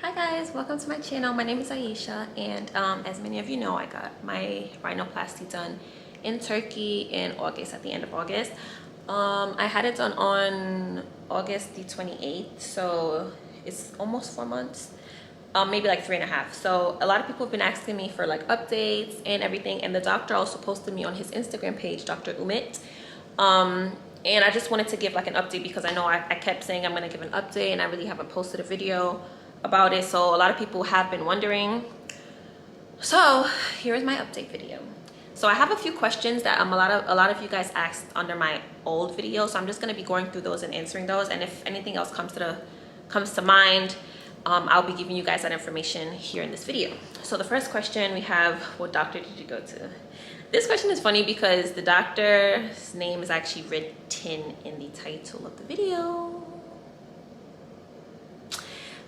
Hi guys, welcome to my channel. My name is Aisha, and as many of you know, I got my rhinoplasty done in Turkey in August, at the end of August. I had it done on August the 28th, so it's almost 4 months, maybe like 3.5. So a lot of people have been asking me for like updates and everything, and the doctor also posted me on his Instagram page, Dr. Umit. And I just wanted to give like an update because I know I kept saying I'm gonna give an update and I really haven't posted a video about it, so a lot of people have been wondering. So here is my update video. So I have a few questions that a lot of you guys asked under my old video, so I'm just going to be going through those and answering those, and if anything else comes to mind, I'll be giving you guys that information here in this video. So the first question we have, what doctor did you go to? This question is funny because the doctor's name is actually written in the title of the video.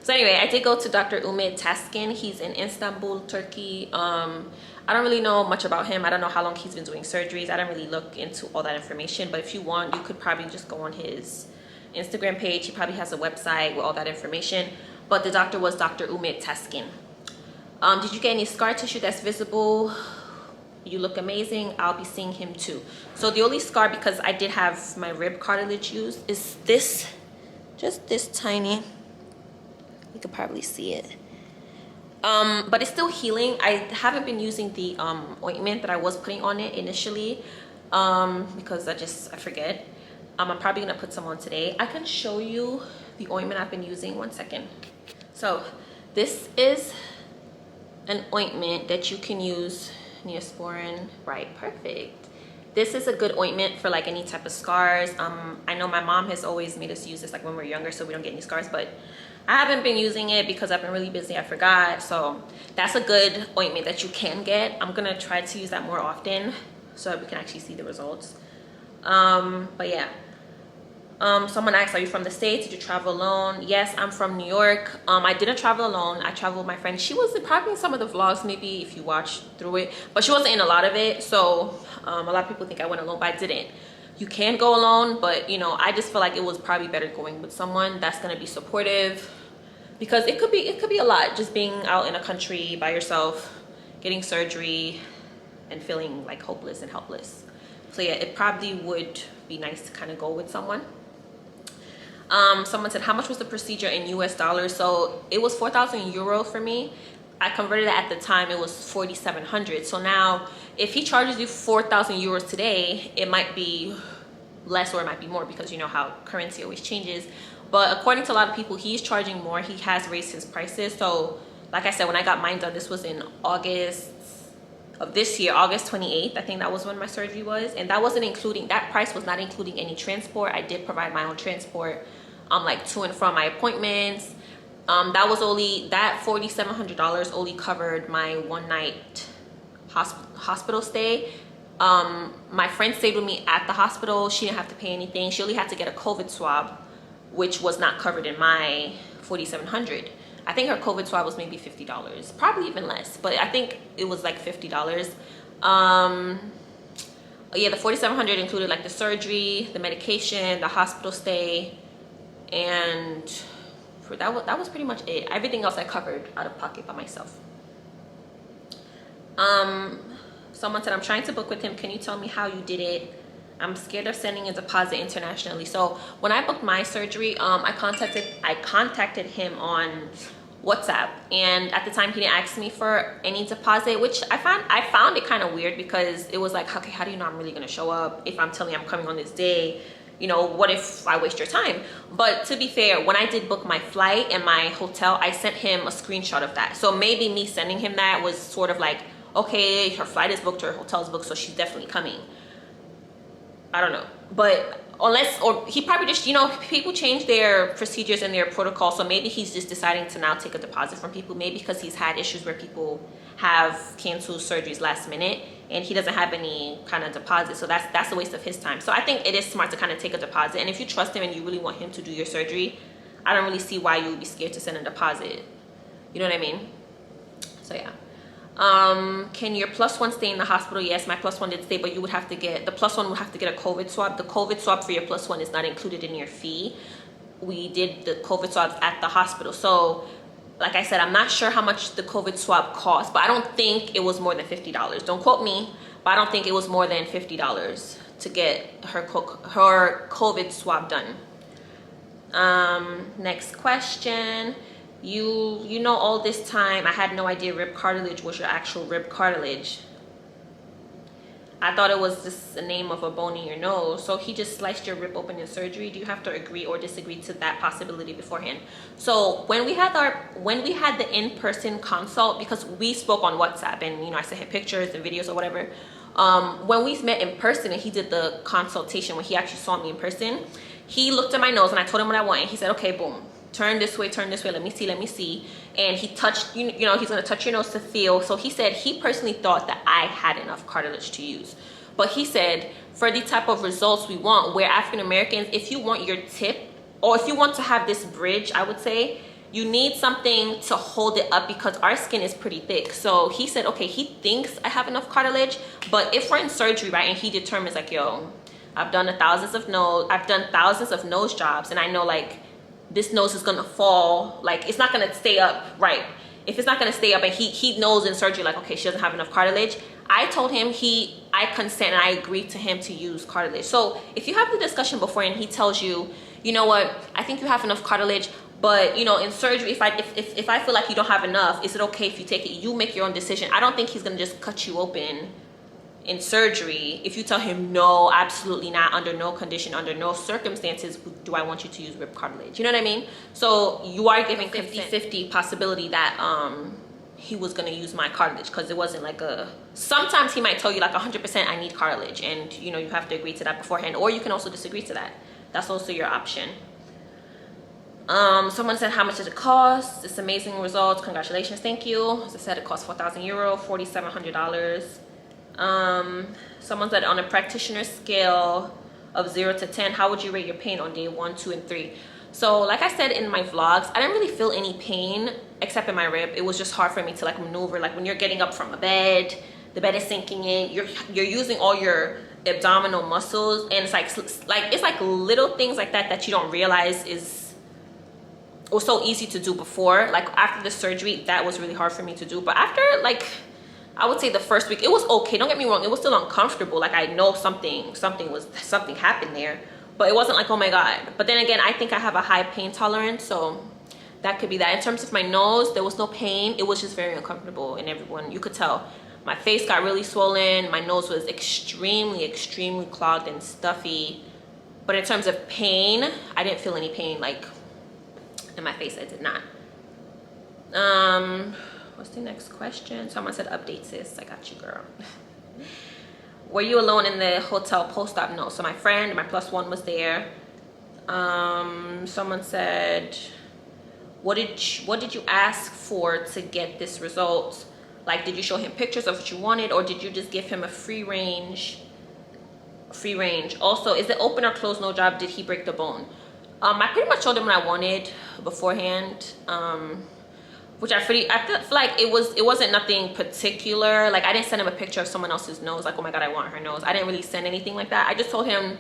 So anyway, I did go to Dr. Umit Taskin. He's in Istanbul, Turkey. I don't really know much about him. I don't know how long he's been doing surgeries. I don't really look into all that information. But if you want, you could probably just go on his Instagram page. He probably has a website with all that information. But the doctor was Dr. Umit Taskin. Did you get any scar tissue that's visible? You look amazing. I'll be seeing him too. So the only scar, because I did have my rib cartilage used, is this. Just this tiny. You could probably see it, but it's still healing. I haven't been using the ointment that I was putting on it initially because I forget. I'm probably gonna put some on today. I can show you the ointment I've been using. One second. So this is an ointment that you can use. Neosporin, right? Perfect. This is a good ointment for like any type of scars. I know my mom has always made us use this like when we're younger so we don't get any scars, but I haven't been using it because I've been really busy. I forgot. So that's a good ointment that you can get. I'm gonna try to use that more often so that we can actually see the results. But yeah. Someone asked, are you from the States? Did you travel alone? Yes, I'm from New York. I didn't travel alone. I traveled with my friend. She was probably in some of the vlogs, maybe if you watched through it, but she wasn't in a lot of it. So a lot of people think I went alone, but I didn't. You can go alone, but you know, I just feel like it was probably better going with someone that's gonna be supportive, because it could be a lot just being out in a country by yourself, getting surgery, and feeling like hopeless and helpless. So yeah, it probably would be nice to kind of go with someone. Someone said, how much was the procedure in US dollars? So it was 4,000 euro for me. I converted it at the time, it was 4,700. So now if he charges you 4,000 euros today, it might be less or it might be more, because you know how currency always changes. But according to a lot of people, he's charging more. He has raised his prices. So like I said, when I got mine done, this was in August of this year, August 28th. I think that was when my surgery was. And that wasn't including, that price was not including any transport. I did provide my own transport, like to and from my appointments. That was only, that $4,700 only covered my one night hospital stay. My friend stayed with me at the hospital. She didn't have to pay anything. She only had to get a COVID swab, which was not covered in my $4,700. I think her COVID swab was maybe $50, probably even less, but I think it was like $50. Yeah, the $4,700 included like the surgery, the medication, the hospital stay, and for that was pretty much it. Everything else I covered out of pocket by myself. Someone said, I'm trying to book with him. Can you tell me how you did it? I'm scared of sending a deposit internationally. So when I booked my surgery, I contacted him on WhatsApp, and at the time he didn't ask me for any deposit, which I found it kind of weird, because it was like, okay, how do you know I'm really gonna show up if I'm telling you I'm coming on this day? You know, what if I waste your time? But to be fair, when I did book my flight and my hotel, I sent him a screenshot of that. So maybe me sending him that was sort of like, okay, her flight is booked, her hotel is booked, so she's definitely coming. I don't know, but unless, or he probably just, you know, people change their procedures and their protocol, so maybe he's just deciding to now take a deposit from people, maybe because he's had issues where people have canceled surgeries last minute and he doesn't have any kind of deposit, so that's a waste of his time. So I think it is smart to kind of take a deposit, and if you trust him and you really want him to do your surgery, I don't really see why you would be scared to send a deposit. You know what I mean? So yeah. Can your +1 stay in the hospital? Yes, my +1 did stay, but you would have to get, the +1 would have to get a COVID swab. The COVID swab for your +1 is not included in your fee. We did the COVID swabs at the hospital. So like I said, I'm not sure how much the COVID swab cost, but I don't think it was more than $50. Don't quote me, but I don't think it was more than $50 to get her COVID swab done. Next question. You know, all this time I had no idea rib cartilage was your actual rib cartilage. I thought it was just the name of a bone in your nose. So he just sliced your rib open in surgery. Do you have to agree or disagree to that possibility beforehand? So when we had the in-person consult, because we spoke on WhatsApp and, you know, I sent him pictures and videos or whatever. When we met in person and he did the consultation, when he actually saw me in person, he looked at my nose and I told him what I want. And he said, okay, boom, turn this way, let me see. And he touched, you know, he's gonna touch your nose to feel. So he said he personally thought that I had enough cartilage to use. But he said for the type of results we want, we're African Americans, if you want your tip, or if you want to have this bridge, I would say, you need something to hold it up because our skin is pretty thick. So he said, okay, he thinks I have enough cartilage, but if we're in surgery, right, and he determines like, yo, I've done thousands of nose jobs, and I know like this nose is gonna fall, like it's not gonna stay up, right? If it's not gonna stay up and he knows in surgery like, okay, she doesn't have enough cartilage, I told him I consent and I agreed to him to use cartilage. So if you have the discussion before and he tells you, you know what, I think you have enough cartilage, but you know, in surgery, if I feel like you don't have enough, is it okay if you take it? You make your own decision. I don't think he's gonna just cut you open in surgery if you tell him no, absolutely not, under no condition, under no circumstances do I want you to use rib cartilage. You know what I mean? So you are giving 50-50 possibility that he was gonna use my cartilage, because it wasn't like sometimes he might tell you like 100% I need cartilage, and you know, you have to agree to that beforehand, or you can also disagree to that. That's also your option. Someone said, how much does it cost? It's amazing results, congratulations, thank you. As I said, it costs €4,000, $4,700. Someone said, on a practitioner scale of 0 to 10, how would you rate your pain on day 1, 2, and 3? So like I said in my vlogs, I didn't really feel any pain except in my rib. It was just hard for me to like maneuver. Like when you're getting up from a bed, the bed is sinking in, you're using all your abdominal muscles, and it's like little things like that you don't realize was so easy to do before. Like after the surgery, that was really hard for me to do. But after, like, I would say the first week, it was okay. Don't get me wrong, it was still uncomfortable. Like I know something happened there, but it wasn't like, oh my God. But then again, I think I have a high pain tolerance, so that could be that. In terms of my nose, there was no pain. It was just very uncomfortable, and everyone, you could tell. My face got really swollen. My nose was extremely clogged and stuffy. But in terms of pain, I didn't feel any pain. Like in my face, I did not. What's the next question? Someone said, update sis. I got you, girl. Were you alone in the hotel post-op? No. So my friend, my +1 was there. Someone said, what did you ask for to get this result? Like, did you show him pictures of what you wanted, or did you just give him a free range? Also, is it open or closed no job? Did he break the bone? I pretty much showed him what I wanted beforehand, which I feel like it wasn't nothing particular. Like I didn't send him a picture of someone else's nose, like, oh my God, I want her nose. I didn't really send anything like that. I just told him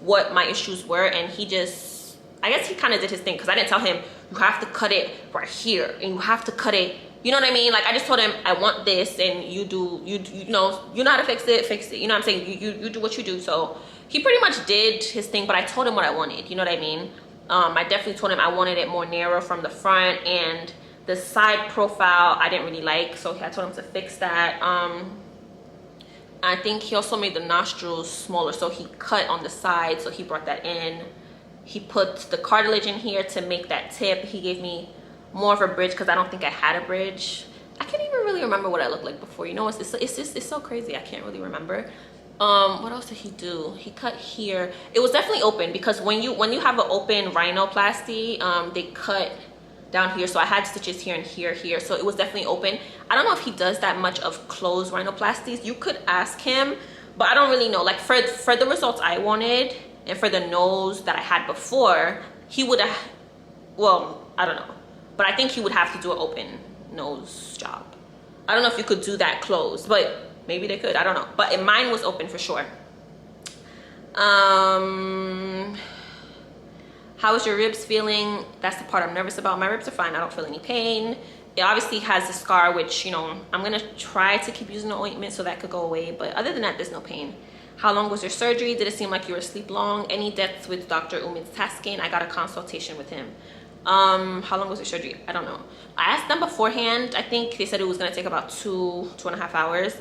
what my issues were, and he just, I guess he kind of did his thing, because I didn't tell him you have to cut it right here and you have to cut it, you know what I mean? Like I just told him I want this, and you know how to fix it, you know what I'm saying? You do what you do. So he pretty much did his thing, but I told him what I wanted, you know what I mean? I definitely told him I wanted it more narrow from the front, and the side profile I didn't really like, so I told him to fix that. I think he also made the nostrils smaller, so he cut on the side, so he brought that in. He put the cartilage in here to make that tip. He gave me more of a bridge, because I don't think I had a bridge. I can't even really remember what I looked like before, you know? It's so crazy, I can't really remember. What else did he do? He cut here. It was definitely open, because when you have an open rhinoplasty, they cut down here, so I had stitches here and here, so it was definitely open. I don't know if he does that much of closed rhinoplasties. You could ask him, but I don't really know. Like for the results I wanted, and for the nose that I had before, he would have, well, I don't know, but I think he would have to do an open nose job. I don't know if you could do that closed, but maybe they could, I don't know. But mine was open for sure. How How is your ribs feeling? That's the part I'm nervous about. My ribs are fine. I don't feel any pain. It obviously has a scar, which, you know, I'm gonna try to keep using the ointment so that could go away, but other than that, there's no pain. How long was your surgery? Did it seem like you were asleep long? Any deaths with Dr. Umit Taskin? I got a consultation with him. How long was your surgery? I don't know. I asked them beforehand. I think they said it was gonna take about 2.5 hours.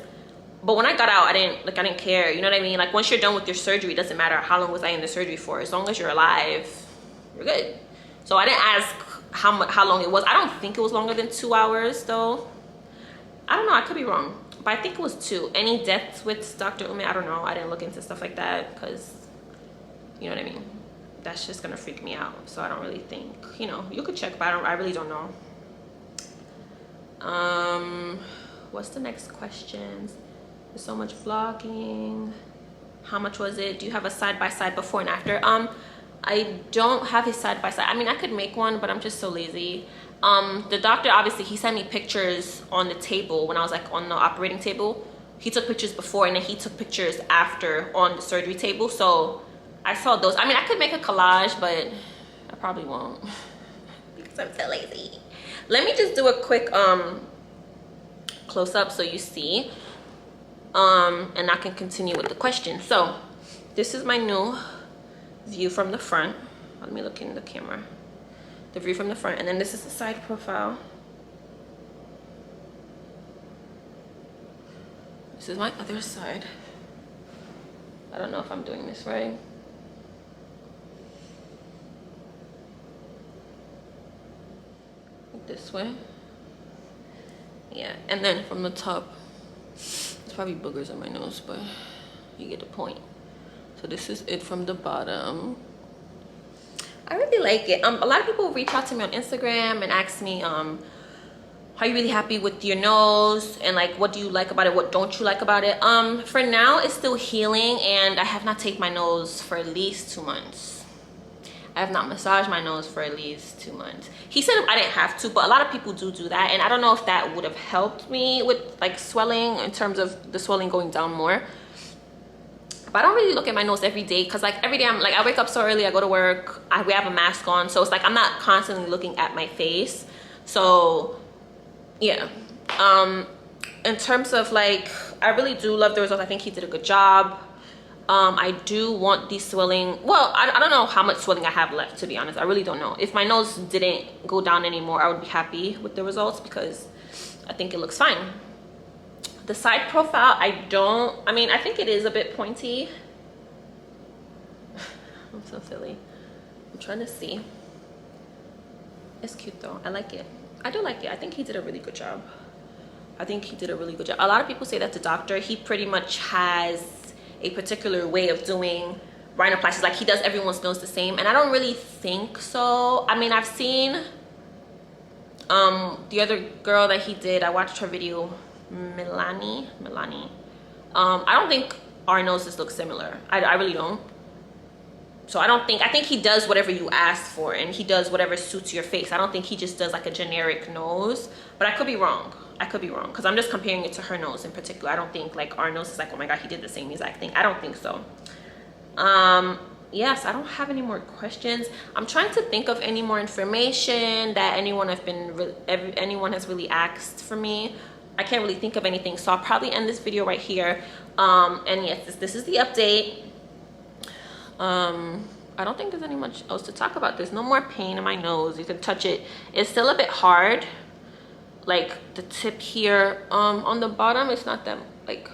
But when I got out, I didn't care. You know what I mean? Like, once you're done with your surgery, it doesn't matter how long was I in the surgery for. As long as you're alive, you're good. So I didn't ask how long it was. I don't think it was longer than 2 hours though. I don't know, I could be wrong, but I think it was 2. Any deaths with Dr. Umit? I don't know. I didn't look into stuff like that because, you know what I mean? That's just gonna freak me out. So I don't really think, you know, you could check, but I really don't know. What's the next questions? There's so much vlogging. How much was it? Do you have a side-by-side before and after? I don't have his side-by-side. I mean, I could make one, but I'm just so lazy. The doctor, obviously, he sent me pictures on the table when I was like on the operating table. He took pictures before and then he took pictures after on the surgery table. So I saw those. I mean, I could make a collage, but I probably won't because I'm so lazy. Let me just do a quick close-up so you see. And I can continue with the question. So this is my new view from the front. Let me look in the camera. The view from the front, and then this is the side profile. This is my other side. I don't know if I'm doing this right. This way. Yeah, and then from the top, there's probably boogers on my nose, but you get the point. So this is it from the bottom. I really like it. A lot of people reach out to me on Instagram and ask me, are you really happy with your nose? And like, what do you like about it? What don't you like about it? For now, it's still healing, and I have not taped my nose for at least 2 months. I have not massaged my nose for at least 2 months. He said I didn't have to, but a lot of people do that, and I don't know if that would have helped me with like swelling, in terms of the swelling going down more. But I don't really look at my nose every day, because like every day I'm like, I wake up so early, I go to work, we have a mask on, so it's like I'm not constantly looking at my face. So yeah, in terms of like, I really do love the results. I think he did a good job. I do want the swelling. Well, I don't know how much swelling I have left, to be honest. I really don't know. If my nose didn't go down anymore, I would be happy with the results, because I think it looks fine. The side profile, I mean, I think it is a bit pointy. I'm so silly. I'm trying to see. It's cute though. I like it. I do like it. I think he did a really good job. I think he did a really good job. A lot of people say that the doctor, he pretty much has a particular way of doing rhinoplasty. Like, he does everyone's nose the same, and I don't really think so. I mean, I've seen the other girl that he did, I watched her video, Milani. I don't think our noses look similar. I really don't. So I think he does whatever you ask for, and he does whatever suits your face. I don't think he just does like a generic nose, but I could be wrong. I could be wrong, because I'm just comparing it to her nose in particular. I don't think like our nose is like, oh my god, he did the same exact thing. I don't think so. Yes, I don't have any more questions. I'm trying to think of any more information that anyone has really asked for me. I can't really think of anything, so I'll probably end this video right here. And yes, this is the update. I don't think there's any much else to talk about. There's no more pain in my nose. You can touch it. It's still a bit hard, like the tip here. On the bottom, it's not that, like,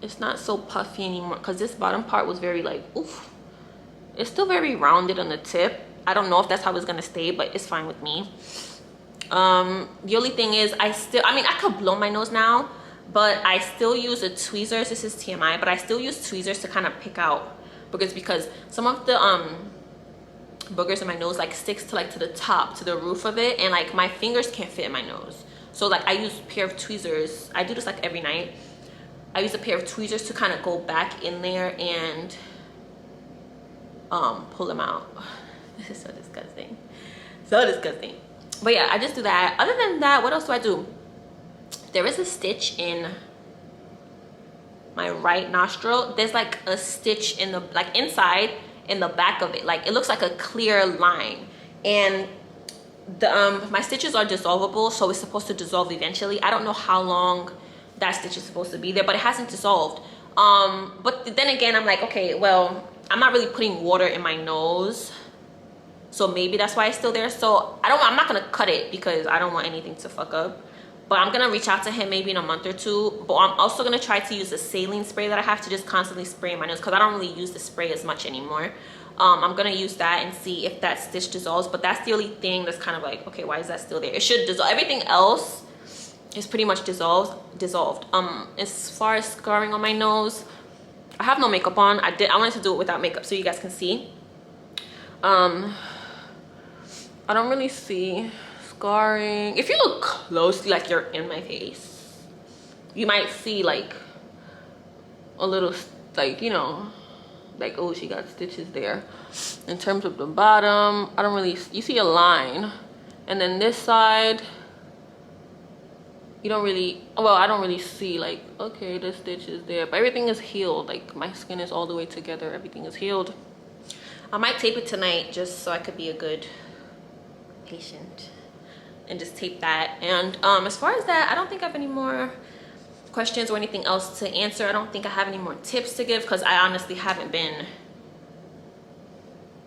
it's not so puffy anymore, because this bottom part was very like, oof. It's still very rounded on the tip. I don't know if that's how it's gonna stay, but it's fine with me. The only thing is, I mean, I could blow my nose now, but I still use a tweezers. This is TMI, but I still use tweezers to kind of pick out boogers, because some of the boogers in my nose like sticks to the top, to the roof of it, and like my fingers can't fit in my nose. So like I use a pair of tweezers. I do this like every night. I use a pair of tweezers to kind of go back in there and pull them out. This is so disgusting. So disgusting. But yeah, I just do that. Other than that, what else do I do? There is a stitch in my right nostril. There's like a stitch in the, like inside, in the back of it. Like it looks like a clear line. And the my stitches are dissolvable, so it's supposed to dissolve eventually. I don't know how long that stitch is supposed to be there, but it hasn't dissolved. But then again, I'm like, okay, well, I'm not really putting water in my nose, so maybe that's why it's still there. So I'm not gonna cut it because I don't want anything to fuck up. But I'm gonna reach out to him maybe in a month or two. But I'm also gonna try to use the saline spray that I have to just constantly spray in my nose, because I don't really use the spray as much anymore. I'm gonna use that and see if that stitch dissolves. But that's the only thing that's kind of like, okay, why is that still there? It should dissolve. Everything else is pretty much dissolved. As far as scarring on my nose, I have no makeup on. I wanted to do it without makeup so you guys can see. I don't really see scarring. If you look closely, like you're in my face, you might see like a little, like, you know, like, oh, she got stitches there. In terms of the bottom, I don't really, you see a line. And then this side, you don't really, well, I don't really see like, okay, the stitch is there, but everything is healed. Like my skin is all the way together, everything is healed. I might tape it tonight just so I could be a good patient and just tape that. And as far as that, I don't think I have any more questions or anything else to answer. I don't think I have any more tips to give, because I honestly haven't been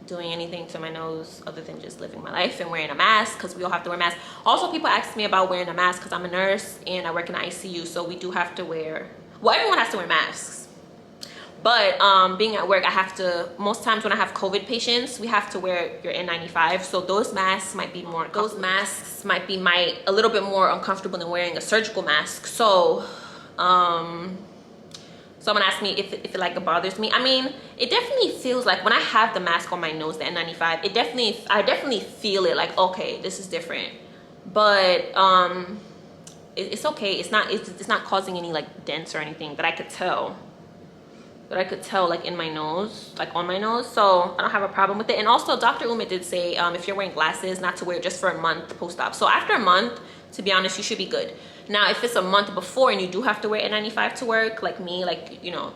doing anything to my nose other than just living my life and wearing a mask, because we all have to wear masks. Also, people ask me about wearing a mask because I'm a nurse and I work in the ICU, so we do have to wear, well, everyone has to wear masks. But being at work, I have to, most times when I have COVID patients, we have to wear your N95. So those masks might be more, a little bit more uncomfortable than wearing a surgical mask. So someone asked me if it like bothers me. I mean, it definitely feels like when I have the mask on my nose, the N95, I definitely feel it, like, okay, this is different. But it's okay. It's not causing any like dents or anything that I could tell. Like in my nose, like on my nose. So I don't have a problem with it. And also Dr. Umit did say if you're wearing glasses, not to wear it just for a month post-op. So after a month, to be honest, you should be good. Now, if it's a month before and you do have to wear N95 to work, like me, like, you know,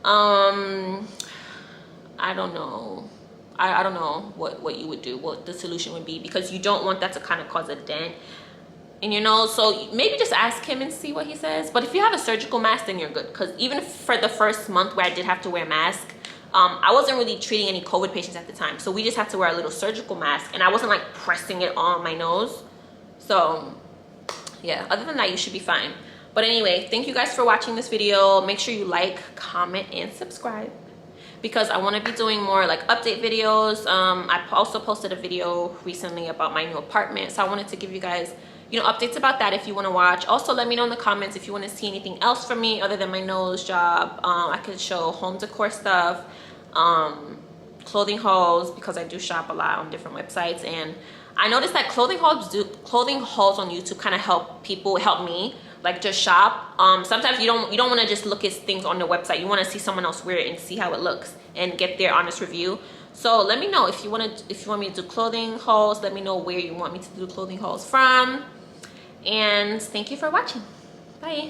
I don't know. I don't know what you would do, what the solution would be, because you don't want that to kind of cause a dent in your nose. So maybe just ask him and see what he says. But if you have a surgical mask, then you're good. Because even for the first month where I did have to wear a mask, I wasn't really treating any COVID patients at the time. So we just had to wear a little surgical mask, and I wasn't like pressing it on my nose. So yeah, other than that, you should be fine. But anyway, thank you guys for watching this video. Make sure you like, comment, and subscribe, because I want to be doing more like update videos. I also posted a video recently about my new apartment, so I wanted to give you guys, you know, updates about that if you want to watch. Also, let me know in the comments if you want to see anything else from me other than my nose job. I could show home decor stuff, clothing hauls, because I do shop a lot on different websites. And I noticed that clothing hauls on YouTube kind of help me, like, just shop. Sometimes you don't want to just look at things on the website. You want to see someone else wear it and see how it looks and get their honest review. So let me know if you want me to do clothing hauls. Let me know where you want me to do clothing hauls from. And thank you for watching. Bye.